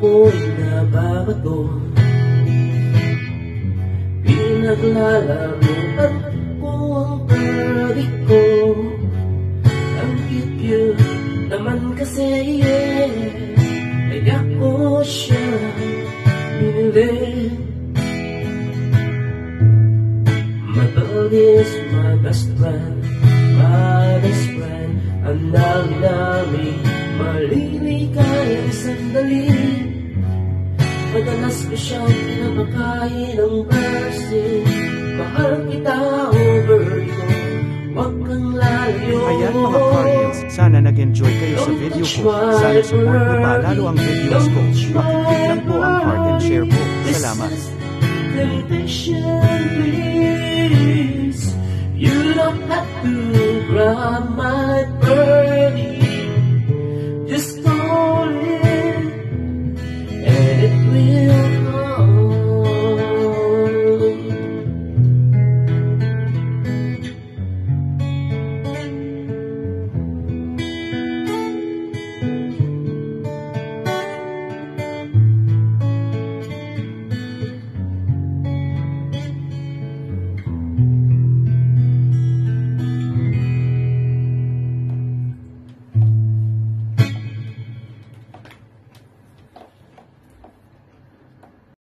ako'y nababato. Pinaglalaroan ko ang birdie ko. Ang cute-cute naman kasi, kaya ko siya binili. My bird is my best friend, my best friend. Ang dami-dami maliligayang sandali. Madalas ko siyang pinapakain ng mercy. Mahal kita, oh birdie ko, huwag kang lalayo. Ayan mga Cardians, sana nag-enjoy kayo sa video ko. Sana support mo pa lalo ang videos ko. Makiklik lang po ang heart and share po. Salamat. Temptation, please. You don't have to grab my birdie.